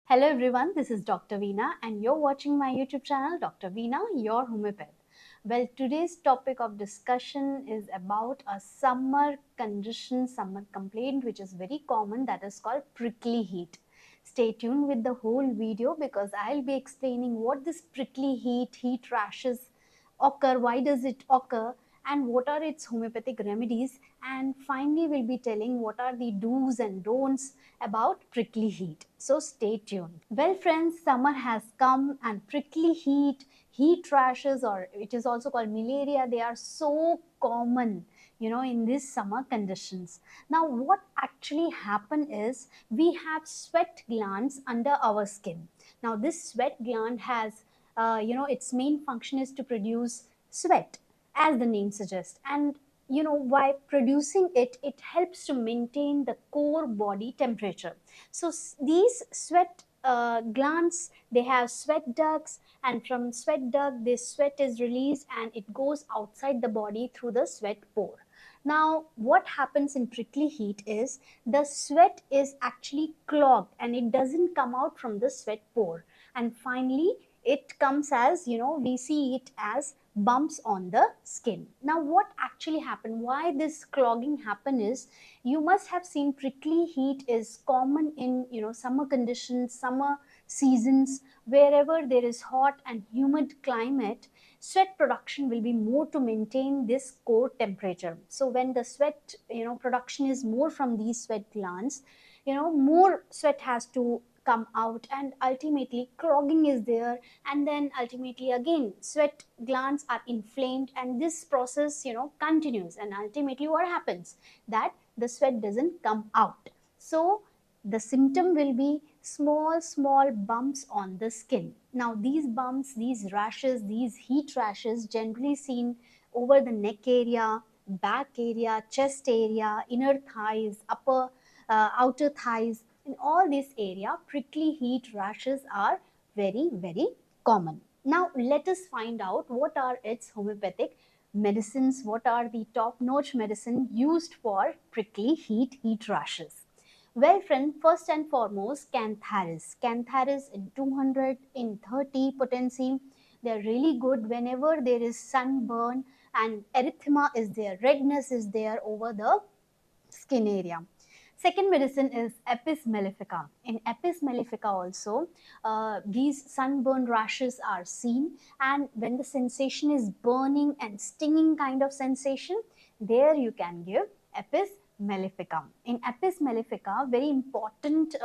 Hello everyone, this is Dr. Veena and you're watching my YouTube channel Dr. Veena, your homeopath. Well, today's topic of discussion is about a summer condition, summer complaint which is very common, that is called prickly heat. Stay tuned with the whole video because I'll be explaining what this prickly heat rashes occur, why does it occur, and what are its homeopathic remedies, and finally we'll be telling what are the do's and don'ts about prickly heat. So stay tuned. Well friends, summer has come and prickly heat rashes, or it is also called malaria, they are so common in these summer conditions. Now what actually happen is we have sweat glands under our skin. Now this sweat gland has its main function is to produce sweat, as the name suggests, and by producing it helps to maintain the core body temperature. So these sweat glands, they have sweat ducts, and from sweat duct this sweat is released and it goes outside the body through the sweat pore. Now what happens in prickly heat is the sweat is actually clogged and it doesn't come out from the sweat pore, and finally it comes as, we see it as bumps on the skin. Now what actually happened, why this clogging happen is, you must have seen prickly heat is common in summer conditions, summer seasons. Wherever there is hot and humid climate, sweat production will be more to maintain this core temperature. So when the sweat production is more from these sweat glands, more sweat has to come out, and ultimately clogging is there, and then ultimately again sweat glands are inflamed, and this process continues, and ultimately what happens, that the sweat doesn't come out. So the symptom will be small bumps on the skin. Now these bumps, these rashes, these heat rashes generally seen over the neck area, back area, chest area, inner thighs, upper outer thighs. In all this area, prickly heat rashes are very common. Now let us find out what are its homeopathic medicines, what are the top-notch medicine used for prickly heat rashes. Well friend, first and foremost, Cantharis. Cantharis in 200, in 30 potency. They are really good whenever there is sunburn and erythema is there, redness is there over the skin area. Second medicine is Apis mellifica. In Apis mellifica also, these sunburn rashes are seen, and when the sensation is burning and stinging kind of sensation, there you can give Apis mellifica. In Apis mellifica, very important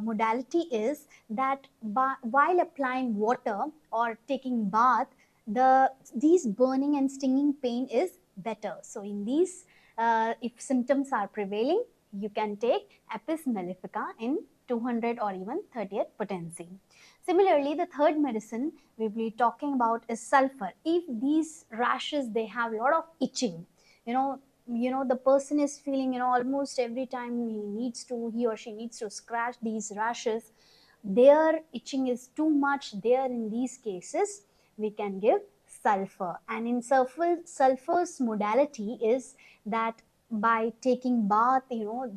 modality is that while applying water or taking bath, these burning and stinging pain is better. So in these, if symptoms are prevailing, you can take Apis mellifica in 200 or even 30th potency. Similarly, the third medicine we will be talking about is sulfur. If these rashes, they have a lot of itching, the person is feeling, almost every time he or she needs to scratch these rashes, their itching is too much there. In these cases, we can give sulfur, and in sulfur's modality is that by taking bath,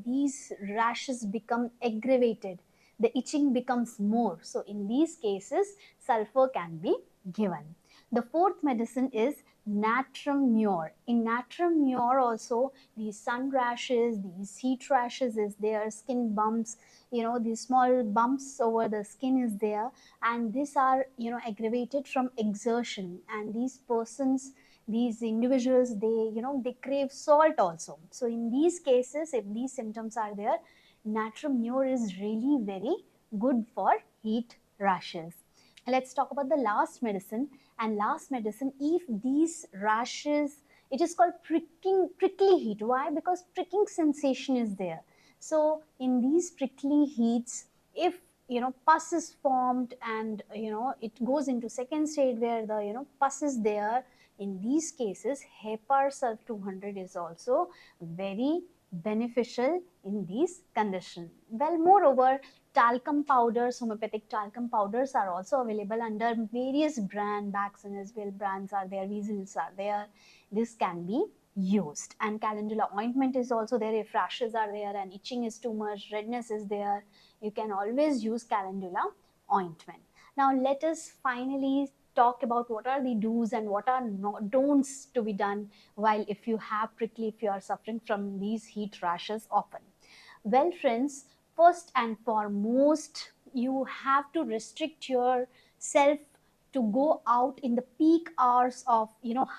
these rashes become aggravated, the itching becomes more. So in these cases, sulfur can be given. The fourth medicine is natrum mur. In natrum mur also, these sun rashes, these heat rashes is there, skin bumps, these small bumps over the skin is there, and these are aggravated from exertion, and these persons, these individuals, they crave salt also. So in these cases, if these symptoms are there, natrum mur is really very good for heat rashes. Let's talk about the last medicine. And last medicine, if these rashes, it is called prickly heat. Why? Because pricking sensation is there. So in these prickly heats, if pus is formed, and it goes into second stage where the pus is there, in these cases Hepar sulf 200 is also very beneficial in these conditions. Well, moreover, talcum powders, homeopathic talcum powders are also available under various brand. Baxenis brands are there, Weasels are there. This can be used. And calendula ointment is also there if rashes are there and itching is too much, redness is there, you can always use calendula ointment. Now let us finally talk about what are the do's and what are don'ts to be done while if you have prickly, if you are suffering from these heat rashes often. Well friends, first and foremost, you have to restrict yourself to go out in the peak hours of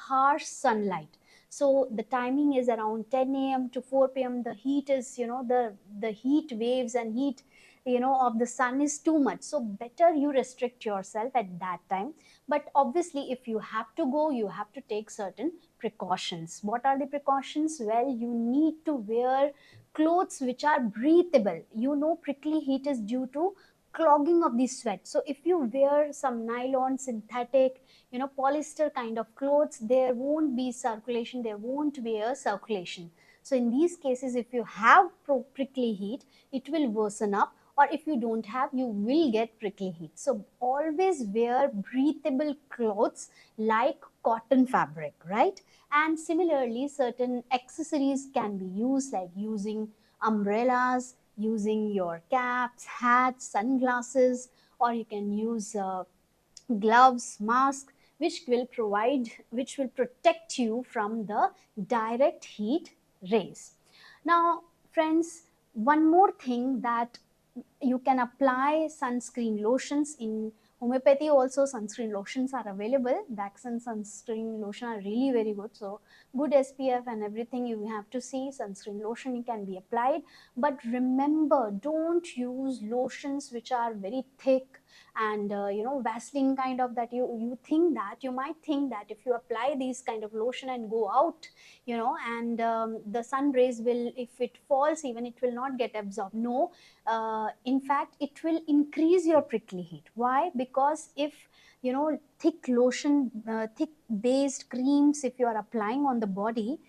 harsh sunlight. So the timing is around 10 a.m. to 4 p.m. The heat is, the heat waves and heat of the sun is too much, so better you restrict yourself at that time. But obviously if you have to go, you have to take certain precautions. What are the precautions? Well, you need to wear clothes which are breathable. Prickly heat is due to clogging of the sweat. So if you wear some nylon, synthetic, polyester kind of clothes, there won't be circulation, there won't be a circulation. So in these cases, if you have prickly heat, it will worsen up, or if you don't have, you will get prickly heat. So always wear breathable clothes like cotton fabric, right? And similarly, certain accessories can be used, like using umbrellas, using your caps, hats, sunglasses, or you can use gloves, mask, which will protect you from the direct heat rays. Now friends, one more thing, that you can apply sunscreen lotions. In homeopathy also sunscreen lotions are available. Vaccine sunscreen lotion are really very good, so good SPF and everything you have to see. Sunscreen lotion can be applied, but remember, don't use lotions which are very thick and Vaseline kind of, that you might think that if you apply these kind of lotion and go out, and the sun rays will, if it falls even, it will not get absorbed. No, in fact it will increase your prickly heat. Why? Because if thick lotion, thick based creams, if you are applying on the body,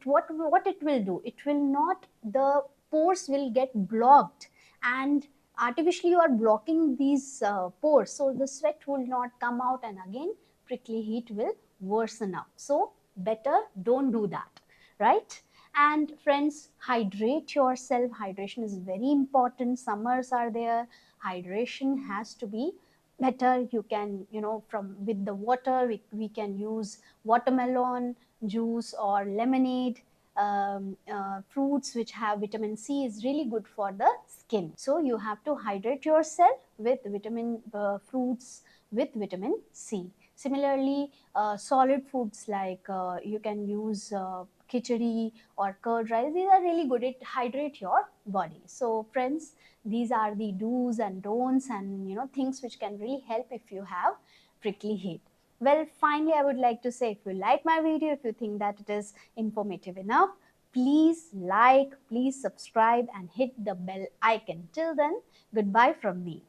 what it will do, it will not, the pores will get blocked, and artificially you are blocking these pores, so the sweat will not come out, and again prickly heat will worsen up. So better don't do that, right? And friends, hydrate yourself. Hydration is very important. Summers are there, hydration has to be better. You can, from with the water, we can use watermelon juice or lemonade. Fruits which have vitamin C is really good for the skin. So you have to hydrate yourself with fruits with vitamin C. Similarly, solid foods like you can use khichdi or curd rice. These are really good. It hydrate your body. So friends, these are the do's and don'ts, and things which can really help if you have prickly heat. Well, finally, I would like to say, if you like my video, if you think that it is informative enough, please like, please subscribe and hit the bell icon. Till then, goodbye from me.